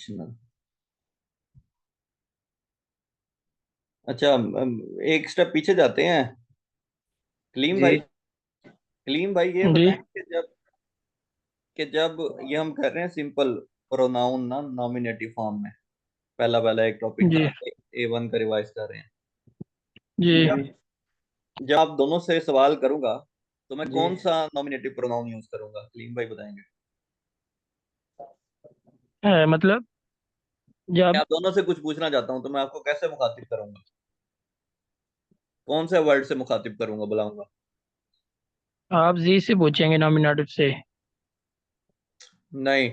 Optional. अच्छा, एक step पीछे जाते हैं। कलीम भाई, जी कलीम भाई ये जी बताएं कि जब ये हम कर रहे हैं सिंपल प्रोनाउन ना नॉमिनेटिव फॉर्म में, पहला पहला एक टॉपिक था, जी A1 का रिवाइज कर रहे हैं। जी जब जी जब आप दोनों से सवाल करूंगा तो मैं जी। कौन सा नॉमिनेटिव प्रोनाउन यूज करूंगा, कलीम भाई बताएंगे। मतलब मैं जब आप दोनों से कुछ पूछना चाहता हूँ तो मैं आपको कैसे मुखातिब करूंगा, कौन से वर्ड से मुखातिब करूंगा, बुलाऊंगा। आप जी से पूछेंगे नॉमिनेटिव से। नहीं,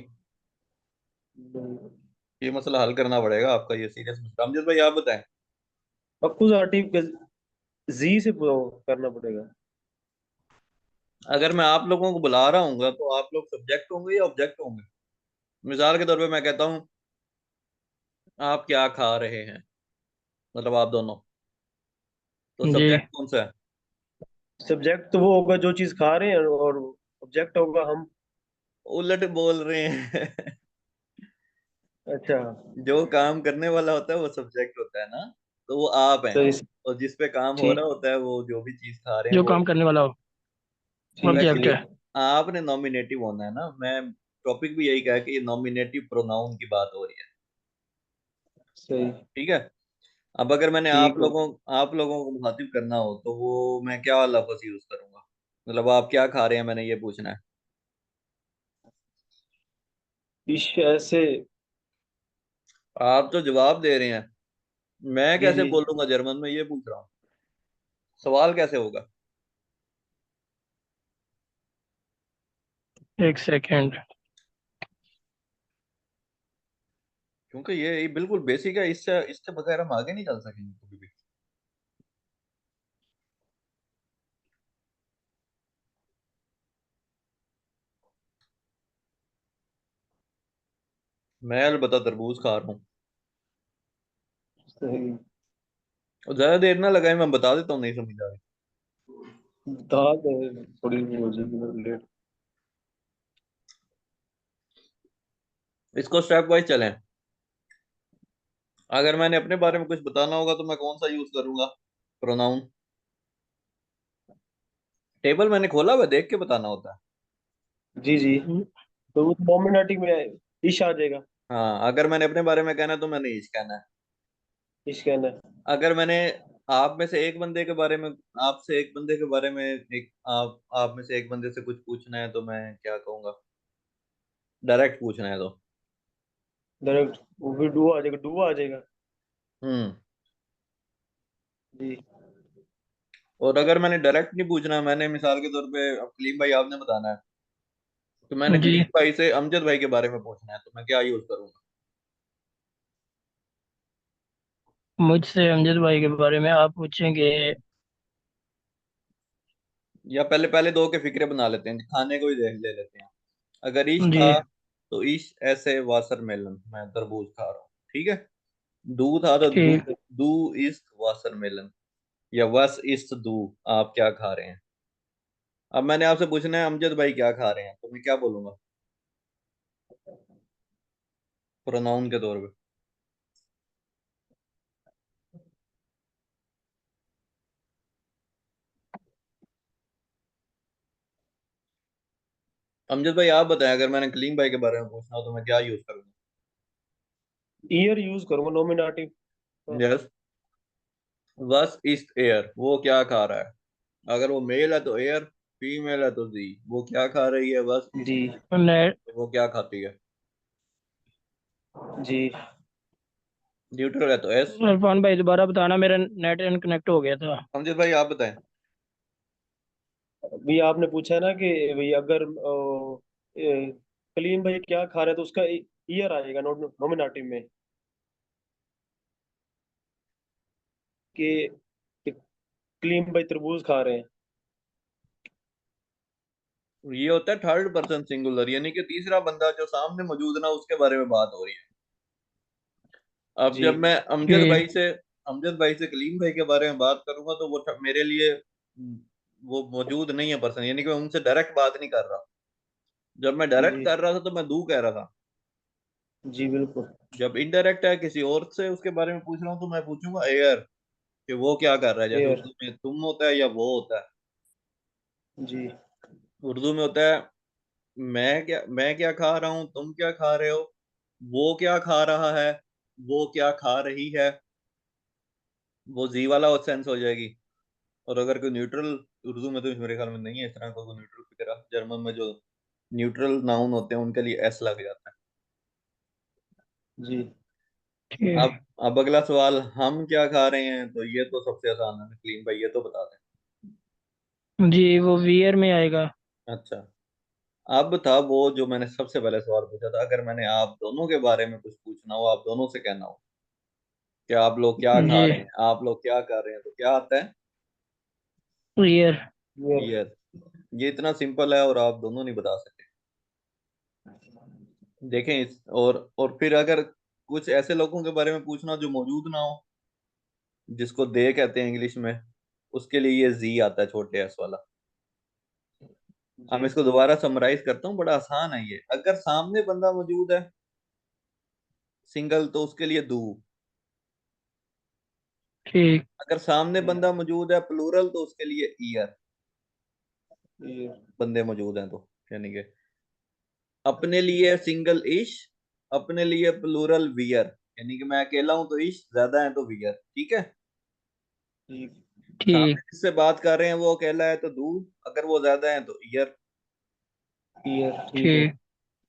ये मसला हल करना पड़ेगा आपका, ये सीरियस मसला। अमजद भाई आप बताएं। आपको आर्टिकल जी से करना पड़ेगा। अगर मैं आप लोगों को बुला रहा हूँ तो आप लोग सब्जेक्ट होंगे या ऑब्जेक्ट होंगे। मिसाल के तौर पे मैं कहता हूँ आप क्या खा रहे हैं, मतलब आप दोनों, तो जी सब्जेक्ट कौन सा है। सब्जेक्ट तो वो होगा जो चीज खा रहे हैं, और ऑब्जेक्ट होगा हम। उलट बोल रहे हैं। अच्छा। जो काम करने वाला होता है वो सब्जेक्ट होता है ना, तो वो आप हैं। सही। और जिस पे काम हो ठीक। रहा होता है वो जो भी चीज खा रहे हैं जो वो। काम करने वाला हो तो ठीक ऑब्जेक्ट एक्चुअली है। ठीक। आपने नॉमिनेटिव होना है ना, मैं टॉपिक भी यही कहा कि ये नॉमिनेटिव प्रोनाउन की बात हो रही है। सही। ठीक है। अब अगर मैंने ठीक हो। आप लोगों को मुखातिब करना हो तो वो मैं क्या लफ्ज यूज करूंगा, मतलब आप क्या खा रहे हैं मैंने ये पूछना है। इश ऐसे। आप तो जवाब दे रहे हैं, मैं जी कैसे जी। बोलूंगा जर्मन में, ये पूछ रहा हूँ। सवाल कैसे होगा। एक सेकेंड। क्योंकि ये बिल्कुल बेसिक है, इससे इसके बगैर हम आगे नहीं चल सकेंगे कभी भी। मैं अलबत्ता तरबूज खा रहा हूँ। सही। और ज्यादा देर ना लगाए, मैं बता देता हूँ, नहीं समझ आ रही। दाल है, थोड़ी हो जाएगी लेट। इसको स्टेप वाइज चलें। अगर मैंने अपने बारे में कुछ बताना होगा तो मैं कौन सा यूज करूंगा प्रोनाउन। टेबल मैंने खोला हुआ है, देख के बताना होता है। जी जी। तो वो नॉमिनेटिव में इश आ जाएगा। हाँ, अगर मैंने अपने बारे में कहना है तो मैंने इस कहना है। इश कहना है। अगर मैंने आप में से एक बंदे के बारे में आपसे एक बंदे के बारे में एक आप में से एक बंदे से कुछ पूछना है तो मैं क्या कहूंगा, डायरेक्ट पूछना है तो। डायरेक्ट वो फिर डू आ जाएगा, डू आ जाएगा। हम्म। जी। और अगर मैंने डायरेक्ट नहीं पूछना, मैंने मिसाल के तौर पे अब कलीम भाई आपने बताना है, तो मैंने जी कलीम भाई से अमजद भाई के बारे में पूछना है तो मैं क्या यूज करूंगा। मुझसे अमजद भाई के बारे में आप पूछेंगे। या पहले पहले दो के फिक्रे बना लेते हैं, खाने को ही देख ले लेते हैं। अगर ईश जी था तो ईश ऐसे वाटर मेलन, मैं तरबूज खा रहा हूँ। ठीक है। दू था तो दू, ठीक। दू इज वाटर मेलन, या वस इज दू, आप क्या खा रहे हैं। अब मैंने आपसे पूछना है अमजद भाई क्या खा रहे हैं, तो मैं क्या बोलूंगा प्रोनाउन के तौर पे। अमजद भाई आप बताएं, अगर मैंने कलीम भाई के बारे में पूछना हो तो मैं क्या यूज करूंगा। ईयर यूज करूंगा नॉमिनेटिव। यस। वस इज एयर, वो क्या खा रहा है। अगर वो मेल है तो एयर, फीमेल है तो जी, वो क्या खा रही है, वस इज, जी नेट। वो क्या खाती है। जी। न्यूट्रल है तो एस। इरफान भाई दोबारा बताना, मेरा नेट इनकनेक्ट हो गया था। अमजद भाई आप बताएं। भी आपने पूछा ना कि भाई अगर कलीम भाई क्या खा रहे हैं तो उसका ईयर आएगा नॉमिनेटिव में। कि कि कलीम भाई तरबूज खा रहे हैं। ये होता है थर्ड पर्सन सिंगुलर, यानी कि तीसरा बंदा जो सामने मौजूद ना, उसके बारे में बात हो रही है। अब जी। जब मैं ठीक। अमजद भाई से कलीम भाई के बारे में बात करूंगा तो वो मेरे लिए वो मौजूद नहीं है पर्सन, यानी कि मैं उनसे डायरेक्ट बात नहीं कर रहा। जब मैं डायरेक्ट जी कर रहा था तो मैं दू कह रहा था। जी बिल्कुल। जब इनडायरेक्ट है, किसी और से उसके बारे में पूछ रहा हूँ, तो मैं पूछूंगा एयर, कि वो क्या कर रहा है। जैसे एयर। उर्दू में तुम होता है या वो होता है। जी। उर्दू में होता है मैं क्या खा रहा हूँ, तुम क्या खा रहे हो, वो क्या खा रहा है, वो क्या खा रही है। वो जी वाला सेंस हो जाएगी। और अगर कोई न्यूट्रल, उर्दू में तो मेरे ख्याल में नहीं है इस तरह का कोई न्यूट्रल फिगर। जर्मन में जो न्यूट्रल नाउन होते हैं उनके लिए एस लग जाता है। जी। ठीक अब है। अब अगला सवाल, हम क्या खा रहे हैं, तो ये तो सबसे आसान है, क्लीन भाई ये तो बता दें। जी वो वियर में आएगा। अच्छा, अब था वो जो मैंने सबसे पहले सवाल पूछा था, अगर मैंने आप दोनों के बारे में कुछ पूछना हो, आप दोनों से कहना हो कि आप लोग क्या खा जी रहे हैं, आप लोग क्या कर रहे हैं, तो क्या आता है? वियर। एयर। ईयर। ये इतना सिंपल है और आप दोनों नहीं बता सकते। देखें और फिर अगर कुछ ऐसे लोगों के बारे में पूछना जो मौजूद ना हो, जिसको दे कहते हैं इंग्लिश में, उसके लिए ये जी आता है, छोटे एस वाला। अब जी। मैं इसको दोबारा समराइज करता हूँ, बड़ा आसान है ये। अगर सामने बंदा मौजूद है सिंगल, तो उसके लिए दू। ठीक। अगर सामने बंदा मौजूद है प्लूरल, तो उसके लिए ईयर। एयर। बंदे मौजूद हैं तो, यानी कि अपने लिए सिंगल इश, अपने लिए प्लूरल वियर। यानी कि मैं अकेला हूं तो इश, ज्यादा है तो वियर। ठीक है। ठीक। सामने ठीक। जिससे बात कर रहे हैं वो अकेला है तो दू, अगर वो ज्यादा है तो ईयर। एयर। ठीक है। ठीक।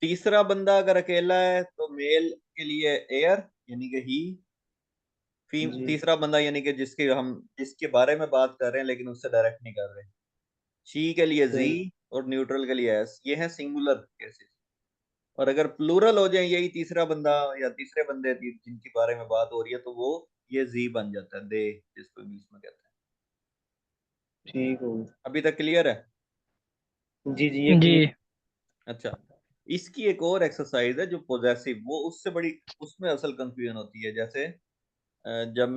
तीसरा बंदा अगर अकेला है तो मेल के लिए एयर, यानी कि ही। जी। तीसरा बंदा यानी कि जिसके बारे में बात कर रहे हैं लेकिन उससे डायरेक्ट नहीं कर रहे। शी के लिए जी, सही। और न्यूट्रल के लिए एस। ये है सिंगुलर केसेस। और अगर प्लूरल हो जाए, यही तीसरा बंदा या तीसरे बंदे जिनके बारे में बात हो रही है, तो वो ये जी बन जाता है, दे, जिसको इंग्लिश में कहते हैं। ठीक हो अभी तक क्लियर है? गया। जी जी, ये जी। क्लियर। अच्छा, इसकी एक और एक्सरसाइज है जो पोजेसिव, वो उससे बड़ी, उसमें असल कंफ्यूजन होती है। जैसे जब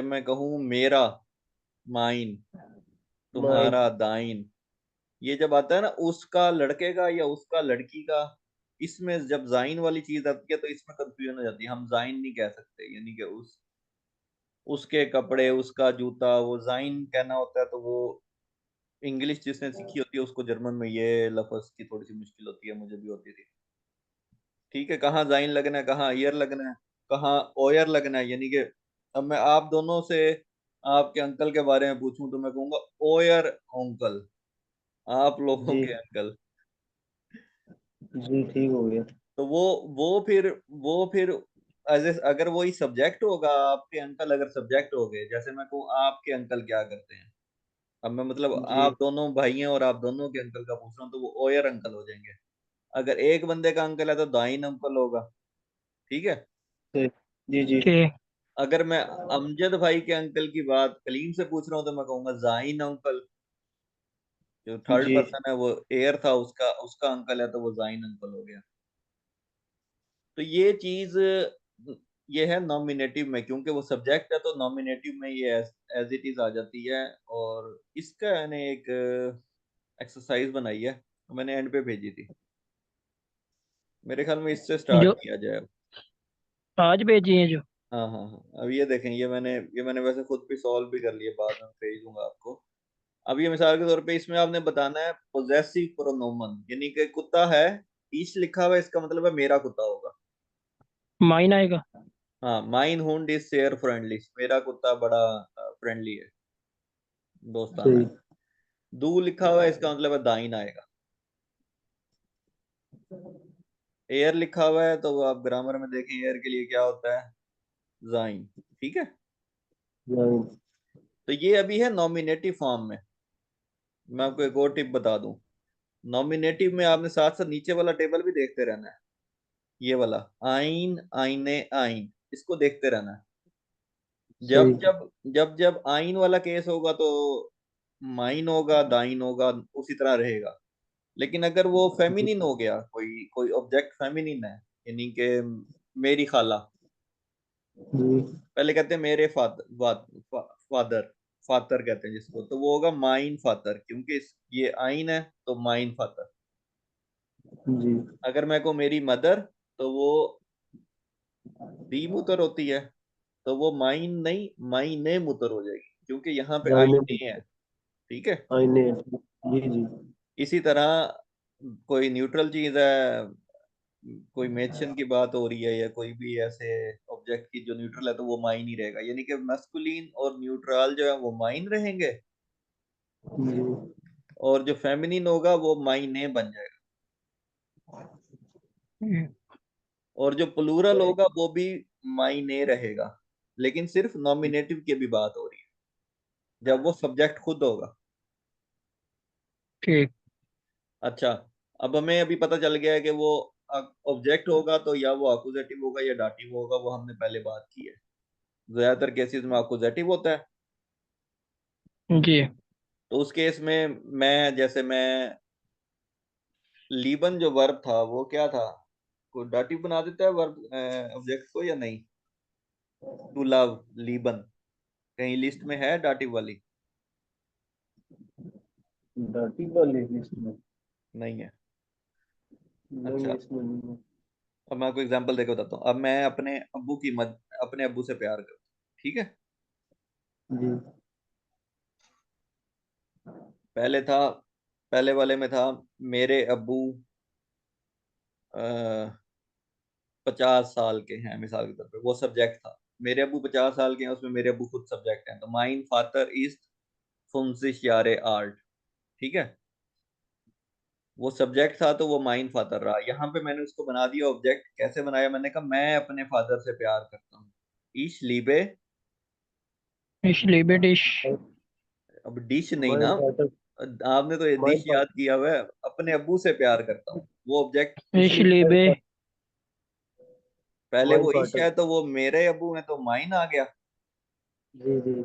मैं कहूँ मेरा, माइन, माइन। तुम्हारा, दाइन, ये जब आता है ना, उसका लड़के का या उसका लड़की का, इसमें जब जाइन वाली चीज आती है तो इसमें कंफ्यूजन हो जाती है। हम जाइन नहीं कह सकते, यानी कि उसके कपड़े, उसका जूता, वो जाइन कहना होता है। तो वो इंग्लिश जिसने सीखी होती है उसको जर्मन में ये लफ्ज की थोड़ी सी मुश्किल होती है, मुझे भी होती थी। ठीक है, कहाँ जाइन लगना है, कहाँ ईयर लगना है, कहाँ ओयर लगना है। यानी कि अब मैं आप दोनों से आपके अंकल के बारे में पूछूं, तो मैं कहूंगा ओयर अंकल, आप लोगों जी। के अंकल। जी ठीक हो गया। तो वो फिर अगर वही सब्जेक्ट होगा, आपके अंकल अगर सब्जेक्ट हो गए, जैसे मैं कहूँ आपके अंकल क्या करते हैं, अब मैं मतलब जी। आप दोनों भाई हैं और आप दोनों के अंकल का पूछ रहा हूँ, तो वो ओयर अंकल हो जाएंगे। अगर एक बंदे का अंकल है तो दाइन अंकल होगा। ठीक है। सही। जी जी। ठीक। अगर मैं अमजद भाई के अंकल की बात कलीम से पूछ रहा हूँ, तो मैं कहूंगा जाइन अंकल। जो थर्ड जी। पर्सन है वो एयर था, उसका उसका अंकल है, तो वो जाइन अंकल हो गया। तो ये चीज, ये है नॉमिनेटिव में, क्योंकि वो सब्जेक्ट है तो नॉमिनेटिव में ये एज इट इज आ जाती है। और इसका मैंने एक एक्सरसाइज बनाई है, मैंने एंड पे भेजी थी। मेरे ख्याल में इससे स्टार्ट जो किया जाए। आज भेजी है जो। हाँ हाँ हाँ, अब ये देखें, ये मैंने वैसे खुद भी सॉल्व भी कर लिए, बाद में भेज दूंगा आपको। अब ये मिसाल के तौर पे इसमें आपने बताना है पोजेसिव प्रोनोमन, यानी कि कुत्ता है, ईश लिखा हुआ है, इसका मतलब है मेरा कुत्ता होगा। माइन आएगा। हाँ, mine Hund is share friendly, मेरा कुत्ता बड़ा फ्रेंडली है, दोस्ताना सही। है। दू लिखा हुआ है, इसका मतलब है दाइन आएगा। एयर लिखा हुआ है, तो आप ग्रामर में देखें एयर के लिए क्या होता है, जाइन। ठीक है। नाइन। तो ये अभी है नॉमिनेटिव फॉर्म में। मैं आपको एक और टिप बता दूं, नॉमिनेटिव में आपने साथ साथ नीचे वाला टेबल भी देखते रहना है। ये वाला आइन, आइने, आइन, इसको देखते रहना है। जब सही। जब जब जब आइन वाला केस होगा तो माइन होगा, दाइन होगा, उसी तरह रहेगा। लेकिन अगर वो जी। फेमिनिन हो गया, कोई कोई ऑब्जेक्ट फेमिनिन है, यानी कि मेरी खाला, जी। पहले कहते हैं मेरे फादर, फादर कहते हैं जिसको, तो वो होगा माइन फादर, क्योंकि ये आइन है तो माइन फादर। जी। अगर मैं कहूँ मेरी मदर, तो वो दी मुतर होती है, तो वो माइन नहीं माइने मुतर हो जाएगी, क्योंकि यहाँ पे मायने आईने है। ठीक है। आईने। जी जी। इसी तरह कोई न्यूट्रल चीज है, कोई मेंशन की बात हो रही है या कोई भी ऐसे ऑब्जेक्ट की जो न्यूट्रल है, तो वो माइन ही रहेगा, यानी कि मस्कुलिन और न्यूट्रल जो है वो माइन रहेंगे, जी। और जो फेमिनिन होगा वो माइने बन जाएगा। हम्म, और जो प्लूरल होगा वो भी मायने रहेगा, लेकिन सिर्फ नॉमिनेटिव की भी बात हो रही है, जब वो सब्जेक्ट खुद होगा। ठीक। अच्छा, अब हमें अभी पता चल गया है कि वो ऑब्जेक्ट होगा तो या वो अकुजेटिव होगा या डाटिव होगा, वो हमने पहले बात की है। ज्यादातर केसेस में अकुजेटिव होता है। जी। तो उस केस में मैं लीबन जो वर्ब था वो क्या था, को डाटिव बना देता है वर्ब ऑब्जेक्ट को या नहीं? टू लव, लीबन कहीं लिस्ट में है डाटिव वाली? डाटी वाली लिस्ट में? नहीं है। नहीं, अच्छा, इसमें नहीं है। अब मैं आपको एग्जांपल देकर बताता हूँ। अब मैं अपने अब्बू से प्यार करता हूँ, ठीक है। जी। पहले था, पहले वाले में था, मेरे अब्बू 50 साल के हैं, मिसाल के तौर पे वो सब्जेक्ट था। मेरे अब्बू 50 साल के हैं, उसमें मेरे अब्बू खुद सब्जेक्ट हैं, तो माइन फादर इज फुंसिश यारे आर्ट। ठीक है, वो सब्जेक्ट था तो वो माइन फादर रहा। यहाँ पे मैंने उसको बना दिया ऑब्जेक्ट। कैसे बनाया? मैंने कहा मैं अपने फादर से प्यार करता हूँ। ईश लीबे, इसलिए ब्रिटिश। अब डिश नहीं ना, माइंड फाइटर। आपने तो ये माइंड डिश याद किया हुआ है। अपने अब्बू से प्यार करता हूँ, वो ऑब्जेक्ट। इसलिए बे। पहले माइंड वो ईश फाइटर। है तो वो मेरे अब्बू है तो माइन आ गया, जी जी।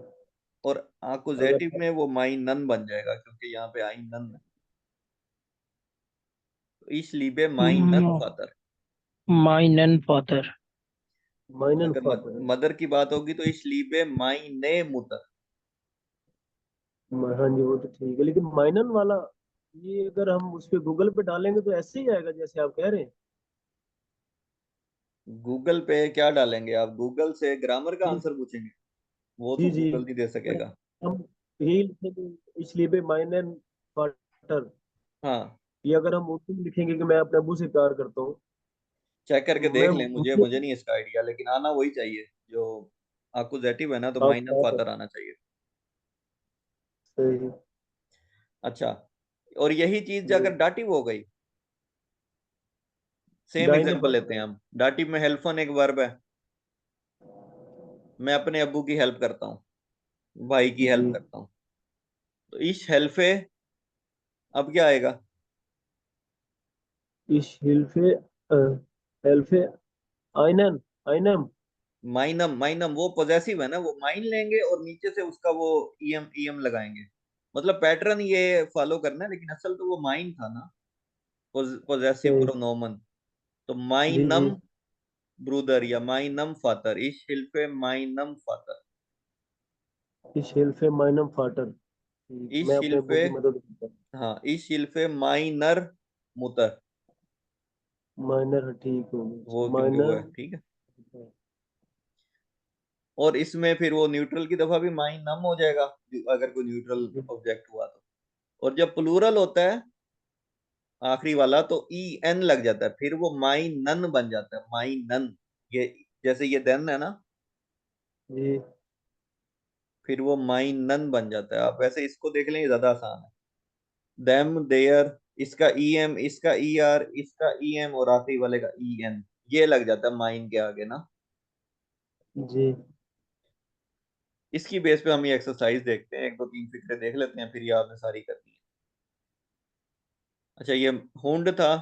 और अगर आकुजेटिव में वो माइन नन बन जाएगा, क्योंकि यहाँ पे आई नन है। तो ईश लीबे माइन नन फादर। माई नन फादर। माइंड एंड अगर फाइटर। मदर की बात होगी तो ईश लीबे माइने मुतर। हाँ जी, वो तो ठीक है, लेकिन माइनन वाला, ये अगर हम उस पे गूगल पे डालेंगे तो ऐसे ही आएगा जैसे आप कह रहे हैं? गूगल पे क्या डालेंगे आप? गूगल से ग्रामर का जी आंसर पूछेंगे? वो तो जी जी। गूगल नहीं दे अगर सकेगा। हम यही लिखेंगे इसलिए पे माइंड एंड फाइटर, हाँ, ये अगर हम उर्दू में लिखेंगे कि मैं अपने अबू से प्यार करता हूँ, चेक करके मैं देख लें, मुझे मुझे मुझे नहीं इसका आइडिया, लेकिन आना वही चाहिए जो अकुजेटिव है ना, तो आप माइनर क्या फादर कर आना चाहिए। सही। अच्छा, और यही चीज जी। अगर डाटिव हो गई, सेम डाइनेट। एग्जांपल लेते हैं हम। डाटिव में हेल्पन एक वर्ब है, मैं अपने अब्बू की हेल्प करता हूँ, भाई की जी। हेल्प करता हूँ। तो इस हेल्फे, अब क्या आएगा? इस हिल्फे हेल्फे आइनन आइनम। माइनम, माइनम वो पॉजेसिव है ना, वो माइन लेंगे और नीचे से उसका वो ईएम लगाएंगे। मतलब पैटर्न ये फॉलो करना है, लेकिन असल तो वो माइन था ना, पॉजेसिव सही। प्रोनोमन। तो जी जी। माइनम ब्रूदर या माइनम फादर, इस हिल्फे माइनम फादर। इस हिल्फे माइनम फाटर। ठीक, इस मैं अपने अबू हिल्फे, की मदद करता हूँ। हाँ इस हिल्फे माइनर मुतर, माइनर, ठीक हो वो गया क्योंकि वो है, माइनर। ठीक है। और इसमें फिर वो न्यूट्रल की दफा भी माइनम हो जाएगा, अगर कोई न्यूट्रल ऑब्जेक्ट हुआ तो। और जब प्लूरल होता है आखिरी वाला, तो ई एन लग जाता है, फिर वो माई नन बन जाता है, माई नन। ये जैसे ये देन है ना, जी फिर वो माई नन बन जाता है। आप वैसे इसको देख लें, ये ज्यादा आसान है। देम देयर, इसका ई एम, इसका ई आर, इसका ई एम, और आखिरी वाले का ई एन, ये लग जाता है माइन के आगे ना। जी। इसकी बेस पे हम ये एक्सरसाइज देखते हैं, एक दो तीन फिक्रे देख लेते हैं, फिर ये आपने सारी करनी है। अच्छा, ये हुंड था,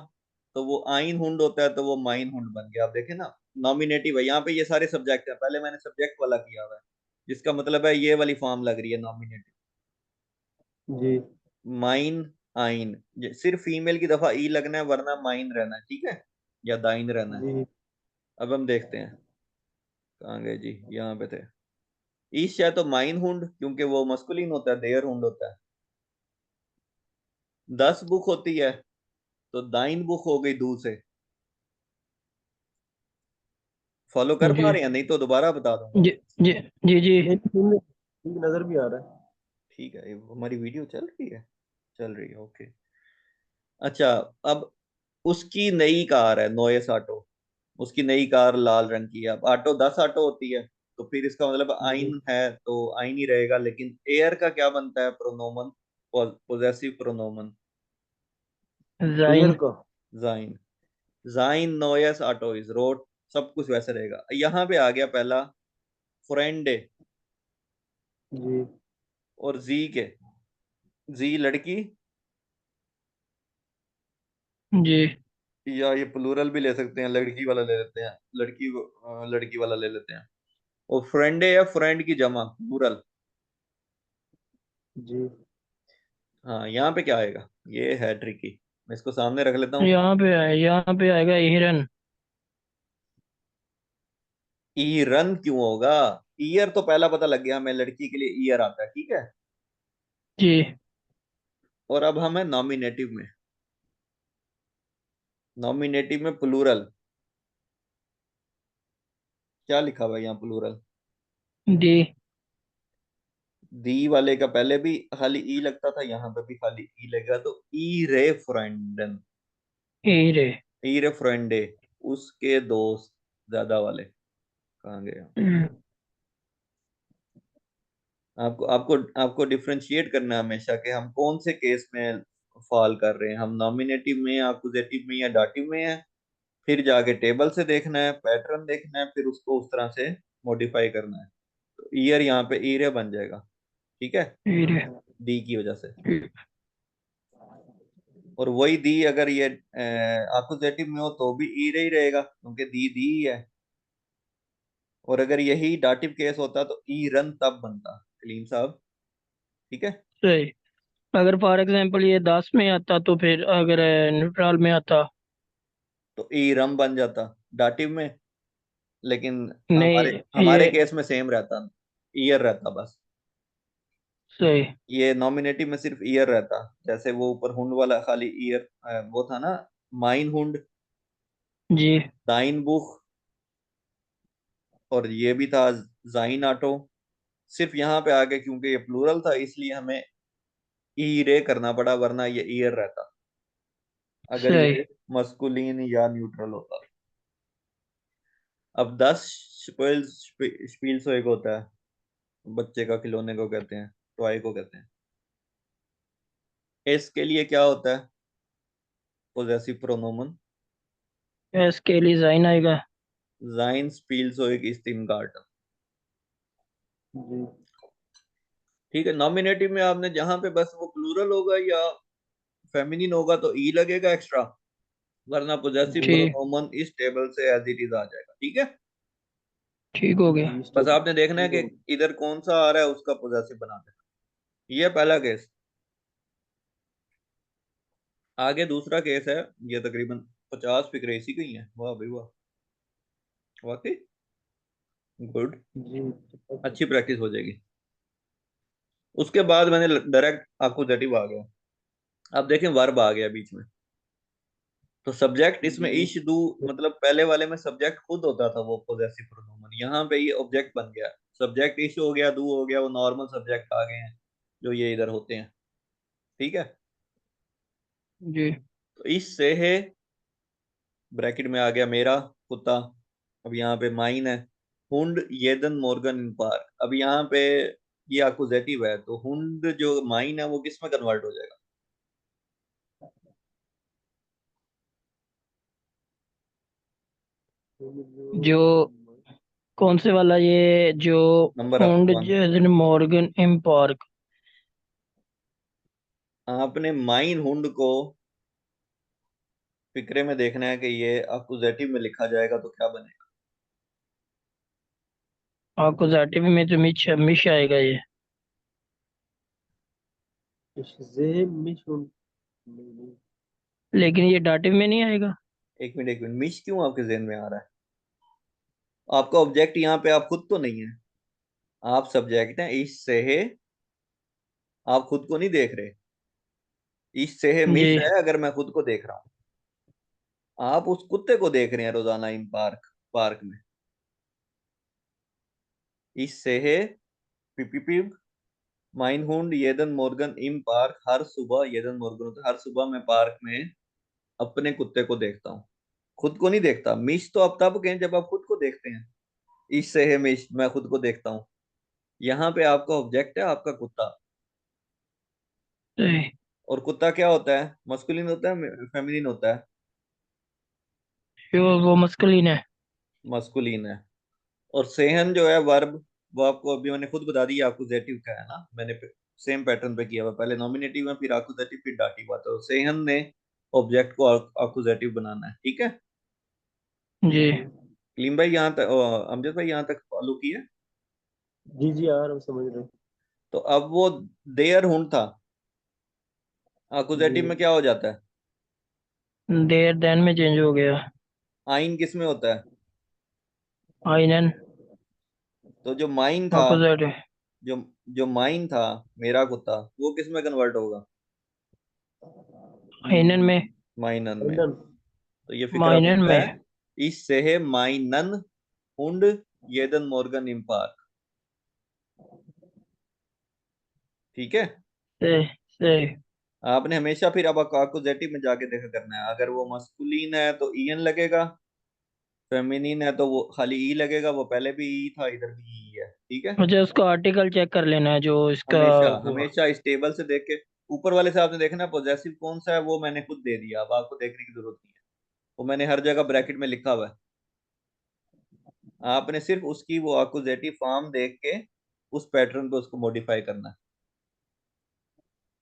तो वो आइन हुंड होता है, तो वो माइन हुंड बन गया। आप देखें ना, नॉमिनेटिव है यहाँ पे, ये सारे सब्जेक्ट है। पहले मैंने सब्जेक्ट वाला किया हुआ है, जिसका मतलब है ये वाली फॉर्म लग रही है नॉमिनेटिव। जी माइन, आइन, सिर्फ फीमेल की दफा ई लगना है, वरना माइन रहना है, ठीक है, या दाइन रहना है। जी। अब हम देखते हैं, कहाँ गए जी, यहाँ पे थे। ईश है तो माइन हुंड, क्योंकि वो मस्कुलिन होता है, देयर हुंड होता है। 10 बुक होती है, तो दाइन बुक हो गई दू से। फॉलो कर पा जी रहे हैं? नहीं तो दोबारा बता दूंगा। जी जी जी जी। नहीं ठीक ठीक नजर भी आ रहा है। ठीक है, ये हमारी वीडियो चल रही है? चल रही है, ओके। अच्छा, अब उसकी नई कार है, नोएस ऑटो। उसकी नई कार लाल रंग की है। अब ऑटो 10 ऑटो होती है, तो फिर इसका मतलब जी। आइन है, तो आइन ही रहेगा। लेकिन एयर का क्या बनता है प्रोनोमन? पोजेसिव प्रोनोमन। एयर जाइन। का। जाइन। जाइन नोएस ऑटो इज रोड। सब कुछ वैसे रहेगा। यहाँ पे आ गया पहला, फ्रेंडे। जी और जी के, जी लड़की, जी या ये प्लूरल भी ले सकते हैं, लड़की वाला ले लेते हैं, लड़की वाला ले लेते हैं। और फ्रेंडे या फ्रेंड की जमा, प्लूरल। जी। हाँ, यहाँ पे क्या आएगा? ये है ट्रिकी। मैं इसको सामने रख लेता हूँ। यहाँ पे आएगा हिरन। ईरन क्यों होगा? ईयर तो पहला पता लग गया हमें, लड़की के लिए ईयर आता है, ठीक है। जी और अब हम है नॉमिनेटिव में। नॉमिनेटिव में प्लूरल क्या लिखा हुआ है यहाँ? Plural D. दी वाले का पहले भी खाली ई लगता था, यहाँ पे भी खाली ई लगेगा, तो ई रे फ्रेंडन। हीरे। ई रे फ्रेंडे, उसके दोस्त ज्यादा वाले। कहाँ गए? आपको आपको आपको डिफरेंशिएट करना है हमेशा कि हम कौन से केस में फॉल कर रहे हैं। हम नॉमिनेटिव में, अकुजेटिव में, या डाटिव में है। फिर जाके टेबल से देखना है, पैटर्न देखना है, फिर उसको उस तरह से मॉडिफाई करना है। तो ईयर यहाँ पे ईरे बन जाएगा, ठीक है, हीरे। दी की वजह से। और वही दी अगर ये अकुजेटिव में हो तो भी ईरे ही रहेगा, क्योंकि दी ही है। और अगर यही डाटिव केस होता तो ई रन तब बनता, कलीम साहब, ठीक है। सही। अगर फॉर एग्जांपल ये 10 में आता तो फिर अगर न्यूट्रल में आता। तो ई रम बन जाता डाटिव में। लेकिन हमारे नहीं हमारे ये। केस में सेम रहता, ईयर रहता बस। सही। ये नॉमिनेटिव में सिर्फ ईयर रहता। जैसे वो ऊपर हुंड वाला खाली ईयर, वो था ना, माइन हुंड, जी दाइन बुख, और ये भी था जाइन ऑटो। सिर्फ यहाँ पे आगे क्योंकि ये प्लूरल था, इसलिए हमें ई रे करना पड़ा, वरना ये ईयर रहता अगर सही। ये मस्कुलिन या न्यूट्रल होता। अब 10 स्पील्स एक होता है, बच्चे का खिलौने को कहते हैं, टॉय को कहते हैं। इसके लिए क्या होता है? पोजेसिव प्रोनोमन। एस के लिए जाइन आएगा। जाइन स्पील्स एक इस्तीम गार्टन। जी ठीक है, नॉमिनेटिव में आपने जहां पे बस वो प्लूरल होगा या फेमिनिन होगा तो ई लगेगा एक्स्ट्रा, वरना पोजेसिव जी। ठीक। प्रोनोमन इस टेबल से एज इट इज आ जाएगा, ठीक है। ठीक हो गया। जी बस स्टेप आपने देखना है ठीक कि हो गया। इधर कौन सा आ रहा है, उसका पोजेसिव बना देना। ये पहला केस। आगे दूसरा केस है। ये तकरीबन 50 फिक्रे इसी के ही है। वाह भाई वाह, वाकई गुड। जी अच्छी प्रैक्टिस हो जाएगी। उसके बाद मैंने डायरेक्ट अकुजेटिव आ गया। अब देखें वर्ब आ गया बीच में। तो सब्जेक्ट इसमें जी। इश डू, मतलब पहले वाले में सब्जेक्ट खुद होता था वो पोजेसिव प्रोनोमन, यहाँ पे ये ऑब्जेक्ट बन गया। सब्जेक्ट इश हो गया, डू हो गया, वो नॉर्मल सब्जेक्ट आ गए हैं जो ये इधर होते हैं, ठीक है। जी तो इश से है, ब्रैकेट में आ गया मेरा कुत्ता। अब यहाँ पे माइन है, हुंड येदन मॉर्गन इन पार्क। अब यहाँ पे ये अकुजेटिव है, तो हुंड जो माइन है वो किस में कन्वर्ट हो जाएगा? जो कौन से वाला ये जो नंबर फूड वन। मॉर्गन एम पार्क। आपने माइन हुंड को फिक्रे में देखना है कि ये अकुजेटिव में लिखा जाएगा तो क्या बनेगा। आपको जाटिव में तो मिश मिश आएगा ये। जे मिशन। नहीं नहीं। लेकिन ये डाटिव में नहीं आएगा। एक मिनट, मिश क्यों आपके जहन में आ रहा है? आपका ऑब्जेक्ट यहाँ पे आप खुद तो नहीं है, आप सब्जेक्ट हैं इस से है। आप खुद को नहीं देख रहे। इस से है जी मिश है अगर मैं खुद को देख रहा हूँ। आप उस कुत्ते को देख रहे हैं रोजाना इन पार्क, पार्क में। Ich sehe पिप माइन हुंड येदन मोर्गन इम पार्क, हर सुबह येदन मोर्गन होता है, हर सुबह मैं पार्क में अपने कुत्ते को देखता हूँ। खुद को नहीं देखता, मिश तो आप तब कहें जब आप खुद को देखते हैं। इस से है मिश, मैं खुद को देखता हूँ। यहाँ पे आपका ऑब्जेक्ट है आपका कुत्ता। सही। और कुत्ता क्या होता है, मस्कुलिन होता है फेमिनिन होता है? वो मस्कुलिन है। मस्कुलिन है। और सेहन जो है वर्ब, वो आपको अभी मैंने खुद बता दिया, अकुजेटिव का है ना, मैंने सेम पैटर्न पे किया हुआ, पहले नॉमिनेटिव में फिर अकुजेटिव फिर डाटिव हुआ, तो सेहन ने ऑब्जेक्ट को अकुजेटिव बनाना है, ठीक है। जी। कलीम भाई यहाँ तक, अमजद भाई यहाँ तक फॉलो किए? जी जी यार, हम समझ रहे हैं। तो अब वो देयर हुंड था, अकुजेटिव में जी। क्या हो जाता है? देर देन में चेंज हो गया। आइन किस में होता है? आइनन। तो जो माइन था, अपोजिट। जो जो माइन था, मेरा कुत्ता, वो किस में कन्वर्ट होगा? आइनन में। माइनन में। फाइनल। तो ये फिक्रा माइनन बनता में। है, इस से है माइनन हुंड येदन मॉर्गन इम्पार, ठीक है। सही। सही। आपने हमेशा फिर अब अकुजेटिव में जाके देखा करना है, अगर वो मस्कुलिन है तो ईएन लगेगा, फेमिनिन है तो वो खाली ई लगेगा, वो पहले भी ई था, इधर भी ई है, ठीक है। मुझे उसका आर्टिकल चेक कर लेना है जो इसका। हमेशा वो। हमेशा इस टेबल से देख के, ऊपर वाले से आपने देखना है पॉजेसिव कौन सा है, वो मैंने खुद दे दिया, अब आपको देखने की जरूरत नहीं है, वो मैंने हर जगह ब्रैकेट में लिखा हुआ है। आपने सिर्फ उसकी वो अकुजेटिव फॉर्म देख के उस पैटर्न पे उसको मॉडिफाई करना है।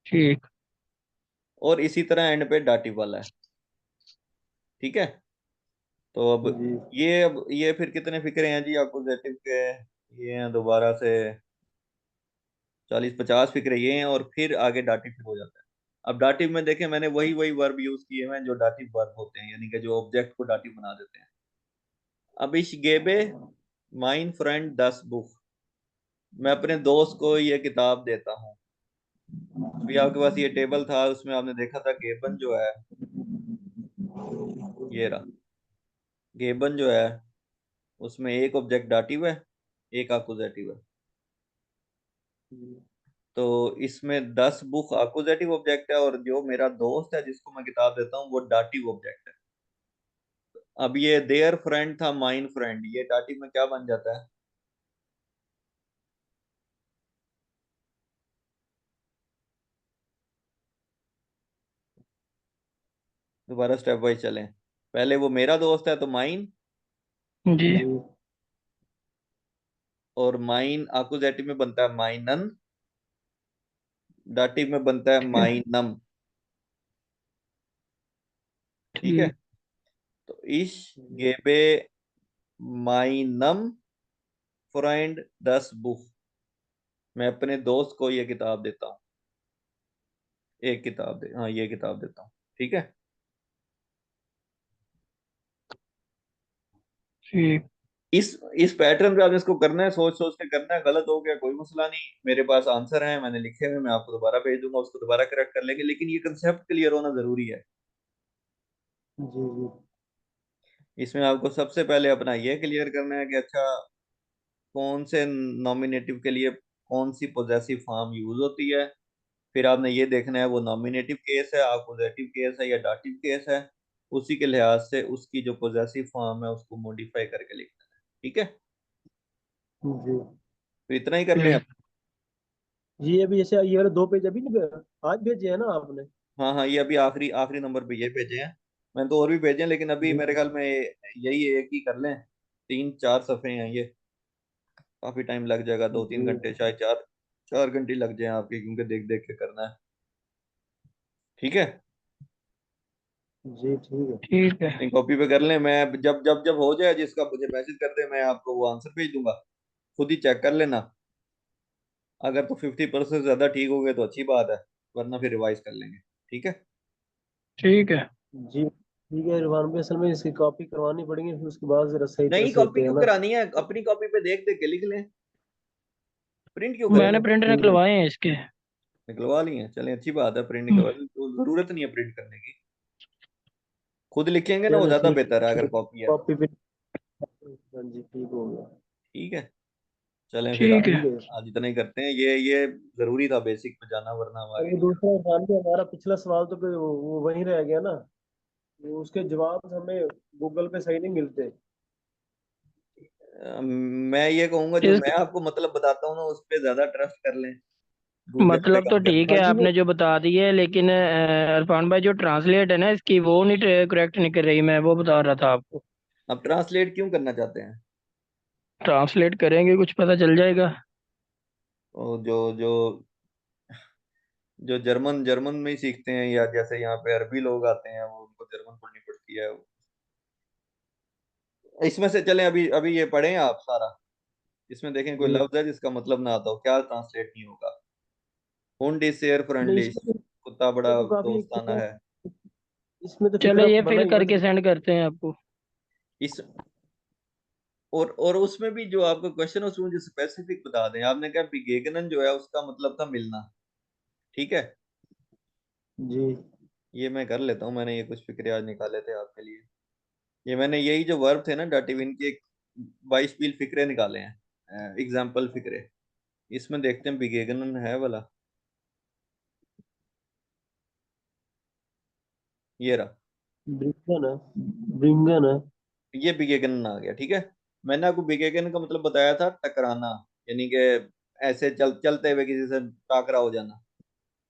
ठीक। और इसी तरह एंड पे डाटिव वाला है, ठीक है। तो जी अब ये फिर कितने फिक्रे हैं जी अकुजेटिव के? ये हैं दोबारा से 40-50 फिक्रे ये हैं, और फिर आगे डाटिव फिर हो जाता है। अब डाटिव में देखें, मैंने वही वही वर्ब यूज किए हैं जो डाटिव वर्ब होते हैं, यानी कि जो ऑब्जेक्ट को डाटिव बना देते हैं। अब इस गेबे माइन फ्रेंड 10 बुक, मैं अपने दोस्त को ये किताब देता हूँ। अभी आपके पास ये टेबल था, उसमें आपने देखा था गेबन जो है, ये रहा गेबन जो है, उसमें एक ऑब्जेक्ट डाटिव है, एक अकुजेटिव है। तो इसमें 10 बुक अकुजेटिव ऑब्जेक्ट है, और जो मेरा दोस्त है जिसको मैं किताब देता हूँ वो डाटिव ऑब्जेक्ट है। अब ये देयर फ्रेंड था माइन फ्रेंड, ये डाटिव में क्या बन जाता है? दोबारा स्टेप वाइज चलें, पहले वो मेरा दोस्त है तो माइन, जी। जी और माइन अकुजेटिव में बनता है माइनन, डाटिव में बनता है ठीक है। माइनम, ठीक है। ठीक। तो इस गेबे माइनम फ्रेंड 10 बुक, मैं अपने दोस्त को ये किताब देता हूँ, एक किताब दे, हाँ ये किताब देता हूँ, ठीक है। ठीक। इस पैटर्न पे आपने इसको करना है, सोच सोच के करना है, गलत हो गया कोई मसला नहीं, मेरे पास आंसर है मैंने लिखे हुए, मैं आपको दोबारा भेज दूंगा, उसको दोबारा करेक्ट कर लेंगे, लेकिन ये कंसेप्ट क्लियर होना जरूरी है। जी जी। इसमें आपको सबसे पहले अपना ये क्लियर करना है कि अच्छा, कौन से नॉमिनेटिव के लिए कौन सी पोजेसिव फॉर्म यूज होती है। फिर आपने ये देखना है वो नॉमिनेटिव केस है, अपोजिटिव केस है या डाटिव केस है, उसी के लिहाज से उसकी जो पोजेसिव फॉर्म है उसको मॉडिफाई करके लिखना है, ठीक है। जी तो इतना ही कर लें अब। ठीक। जी। अभी जैसे ये वाले 2 पेज अभी नहीं आज भेजे हैं ना आपने? हाँ हाँ, ये अभी आखिरी आखिरी नंबर पे ये भेजे हैं, मैंने तो और भी भेजे हैं, लेकिन अभी जी मेरे ख्याल में यही एक ही कर लें, 3-4 सफ़े हैं ये, काफी टाइम लग जाएगा, दो तीन जी घंटे शायद 4 4 घंटे लग जाए आपके, क्योंकि देख देख के करना है, ठीक है। जी। ठीक है। ठीक है। अपनी कॉपी पे कर लें, मैं जब जब जब हो जाए जिसका मुझे मैसेज कर दे, मैं आपको वो आंसर भेज दूंगा, खुद ही चेक कर लेना। अगर तो 50% ज्यादा ठीक हो गए तो अच्छी बात है, वरना फिर रिवाइज कर लेंगे, ठीक है। ठीक है। जी ठीक है इरफान भाई, असल में इसकी कॉपी करवानी पड़ेगी, फिर उसके बाद जरा सही तरह नई से कॉपी होते हैं क्यों ना। करानी है, अपनी कॉपी पे देख देख के लिख लें, प्रिंट क्यों करें मैंने फिर? प्रिंट ठीक है। निकलवाए हैं इसके। निकलवा ली है, चलें अच्छी बात है, प्रिंट हम्म। निकलवा ली तो जरूरत नहीं है प्रिंट करने की, खुद लिखेंगे ना वो चलो ज्यादा ठीक बेहतर है अगर ठीक। कॉपी है, कॉपी पे। हाँ जी, ठीक हो गया। ठीक है। चलें फिर ठीक आज है। ठीक है। आज इतना ही करते हैं। ये जरूरी था बेसिक पे जाना, वरना हम और आगे ये नहीं जा दूसरा इंसान भी, हमारा पिछला सवाल तो कोई वो वहीं रह गया ना, वो उसके जवाब हमें गूगल पे सही नहीं मिलते। मैं ये कहूंगा जो इस मैं आपको मतलब बताता हूँ ना उस पे ज्यादा ट्रस्ट कर लें, गूगल पे मतलब तो कम कर ठीक दें। है, हाँ जी, आपने जो बता दी है, लेकिन इरफान भाई जो ट्रांसलेट है ना इसकी, वो नहीं करेक्ट नहीं कर रही, मैं वो बता रहा था आपको। अब ट्रांसलेट क्यों करना चाहते हैं? ट्रांसलेट करेंगे कुछ पता चल जाएगा। और जो जो जो जर्मन जर्मन में ही सीखते हैं, या जैसे यहाँ पे अरबी लोग आते हैं वो उनको जर्मन पढ़नी पड़ती है। इसमें से चलें, अभी अभी ये पढ़ें आप सारा। इसमें देखें कोई जी। लफ्ज है जिसका मतलब ना आता हो, क्या ट्रांसलेट नहीं होगा? हुंड शेयर नहीं, फ्रेंडली, इसमें कुत्ता तो, बड़ा तो काफी एक दोस्ताना है। इसमें तो चलो फिक्रा ये बना फिल ही है करके सेंड करते हैं आपको। इस और उसमें भी जो आपका क्वेश्चन है उसमें मुझे स्पेसिफिक बता दें। आपने कहा बिगेगनन जो है उसका मतलब था मिलना, ठीक है। जी। ये मैं कर लेता हूँ, मैंने ये कुछ फिक्रे आज निकाले थे आपके लिए। ये मैंने यही जो वर्ब थे ना डाटिव, इनके 22 फिक्रे निकाले हैं, एग्जाम्पल फिक्रे। इसमें देखते हैं बिगेगनन है वाला, ये रहा। ब्रिंगन है, ब्रिंगन है। ये बिगेगनन आ गया, ठीक है। मैंने आपको बिगेगनन का मतलब बताया था टकराना, यानी कि ऐसे चलते हुए किसी से टाकरा हो जाना,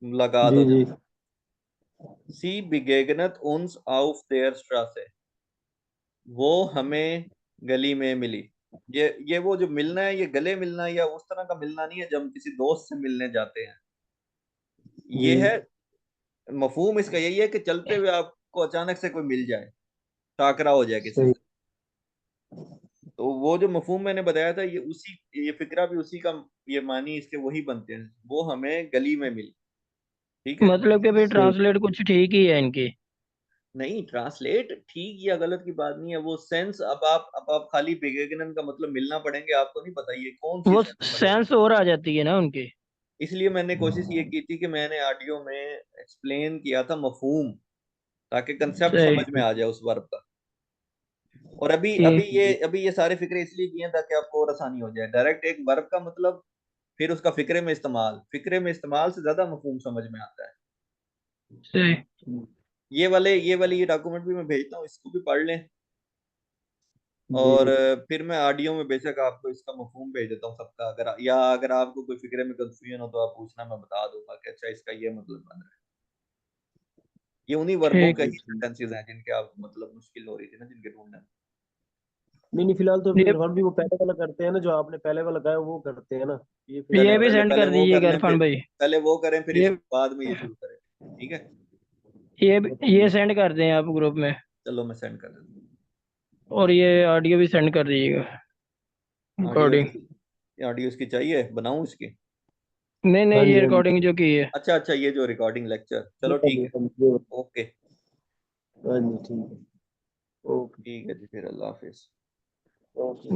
मुलाकात हो जी जी। जाना। सी बिगेगनत उन्स auf der Straße, वो हमें गली में मिली। ये वो जो मिलना है, ये गले मिलना है या उस तरह का मिलना नहीं है जब हम किसी दोस्त से मिलने जाते हैं। जी। ये है मफहूम इसका, यही है कि चलते हुए आपको अचानक से कोई मिल जाए, टाकरा हो जाए किसी सही। से। तो वो जो मफहूम मैंने बताया था, ये फिक्रा भी उसी का, ये मानी इसके वही बनते हैं, वो हमें गली में मिली, ठीक है। मतलब कि भाई सही। ट्रांसलेट कुछ ठीक ही है इनकी। नहीं, ट्रांसलेट ठीक या गलत की बात नहीं है, वो सेंस। अब आप खाली बिगेनन का मतलब मिलना पढ़ेंगे, आपको नहीं पता ये कौन सी वो सेंस वाले वर्ड। सेंस और आ जाती है ना उनकी। इसलिए मैंने कोशिश ये की थी कि मैंने ऑडियो में एक्सप्लेन किया था मफहूम, ताकि कंसेप्ट समझ में सही। आ जाए उस वर्ब का। और अभी अभी ठीक। ये अभी ये सारे फिक्रे इसलिए किए हैं ताकि आपको और आसानी हो जाए। डायरेक्ट एक वर्ब का मतलब, फिर उसका फिक्रे में इस्तेमाल से ज्यादा मफहूम समझ में आता है। सही। ये वाले ये डॉक्यूमेंट भी मैं भेजता हूँ, इसको भी पढ़ लें। और जी। फिर मैं ऑडियो में बेशक आपको इसका मफहूम भेज देता हूँ सबका, अगर आपको कोई फिक्रे में कंफ्यूजन हो तो आप पूछना, मैं बता दूंगा कि अच्छा इसका ये मतलब बन रहा है। ये उन्हीं वर्बों ठीक। का जी ही ठीक। सेंटेंसेस हैं जिनके आप मतलब मुश्किल हो रही थी ना, जिनके ढूंढना। नहीं नहीं, फिलहाल तो ये इरफान भी वो पहले वाला करते हैं ना, जो आपने पहले वाला कहा है वो करते हैं ना। ये चलें, ये फिलहाल भी पहले सेंड पहले कर वो कर दीजिएगा लें, इरफान फिर भाई। पहले वो करें, फिर ये इस बाद में ये शुरू करें, ठीक है। ये सेंड कर दें आप ग्रुप में। चलो मैं सेंड कर देता और ये ऑडियो भी सेंड कर दीजिएगा, हूँ। Audio recording. इसकी, ऑडियो इसकी चाहिए बनाऊं इसकी? नहीं हाँ नहीं, जी ये हाँ जी। रिकॉर्डिंग जो की है। अच्छा अच्छा, ये जो रिकॉर्डिंग लेक्चर, ये चलो ठीक वाली, है। हाँ जी, ये वाली। ओके। हाँ जी ठीक है। ओके। ठीक है जी, फिर अल्लाह हाफिज। ओके।